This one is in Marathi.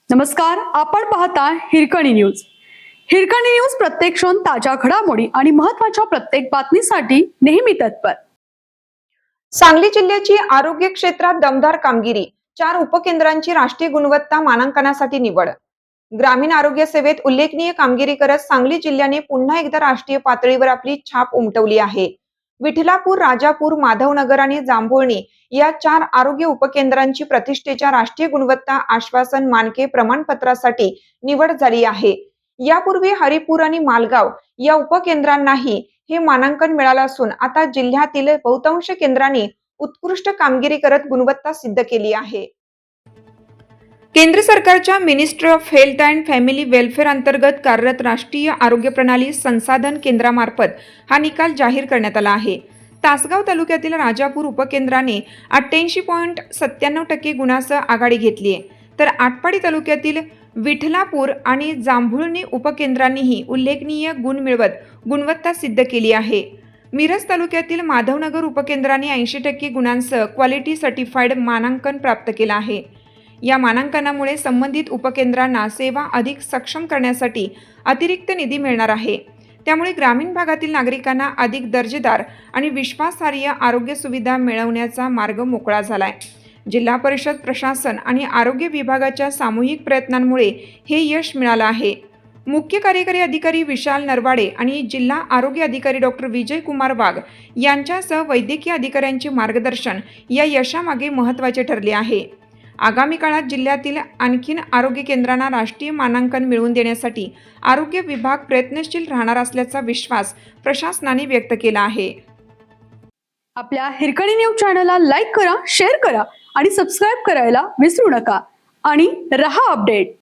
नमस्कार, आपण पाहता हिरकणी न्यूज. हिरकणी न्यूज प्रत्येक क्षण ताज्या घडामोडी आणि महत्त्वाच्या प्रत्येक बातमीसाठी नेहमी तत्पर. सांगली जिल्ह्याची आरोग्य क्षेत्रात दमदार कामगिरी. 4 उपकेंद्रांची राष्ट्रीय गुणवत्ता मानांकनासाठी निवड. ग्रामीण आरोग्य सेवेत उल्लेखनीय कामगिरी करत सांगली जिल्ह्याने पुन्हा एकदा राष्ट्रीय पातळीवर आपली छाप उमटवली आहे. विठलापूर, राजापूर, माधवनगर आणि जांभुळणी या 4 आरोग्य उपकेंद्रांची प्रतिष्ठेच्या राष्ट्रीय गुणवत्ता आश्वासन मानके प्रमाणपत्रासाठी निवड झाली आहे. यापूर्वी हरिपूर आणि मालगाव या उपकेंद्रांनाही हे मानांकन मिळालं असून आता जिल्ह्यातील बहुतांश केंद्रांनी उत्कृष्ट कामगिरी करत गुणवत्ता सिद्ध केली आहे. केंद्र सरकारच्या ministry of health and family welfare अंतर्गत कार्यरत राष्ट्रीय आरोग्य प्रणाली संसाधन केंद्रामार्फत हा निकाल जाहीर करण्यात आला आहे. तासगाव तालुक्यातील राजापूर उपकेंद्राने 88.97% गुणांसह आघाडी घेतली आहे, तर आटपाडी तालुक्यातील विठलापूर आणि जांभुळणी उपकेंद्रांनीही उल्लेखनीय गुण मिळवत गुणवत्ता सिद्ध केली आहे. मिरज तालुक्यातील माधवनगर उपकेंद्राने 80% गुणांसह क्वालिटी सर्टिफाईड मानांकन प्राप्त केलं आहे. या मानांकनामुळे संबंधित उपकेंद्रांना सेवा अधिक सक्षम करण्यासाठी अतिरिक्त निधी मिळणार आहे. त्यामुळे ग्रामीण भागातील नागरिकांना अधिक दर्जेदार आणि विश्वासार्ह आरोग्य सुविधा मिळवण्याचा मार्ग मोकळा झालाय. जिल्हा परिषद प्रशासन आणि आरोग्य विभागाच्या सामूहिक प्रयत्नांमुळे हे यश मिळालं आहे. मुख्य कार्यकारी अधिकारी विशाल नरवाडे आणि जिल्हा आरोग्य अधिकारी डॉक्टर विजय कुमार वाघ यांच्यासह वैद्यकीय अधिकाऱ्यांचे मार्गदर्शन या यशामागे महत्त्वाचे ठरले आहे. आगामी काळात जिल्ह्यातील आणखीन आरोग्य केंद्रांना राष्ट्रीय मानांकन मिळवून देण्यासाठी आरोग्य विभाग प्रयत्नशील राहणार असल्याचा विश्वास प्रशासनाने व्यक्त केला आहे. आपल्या हिरकणी न्यूज चॅनलला लाईक करा, शेअर करा आणि सबस्क्राईब करायला विसरू नका आणि रहा अपडेट.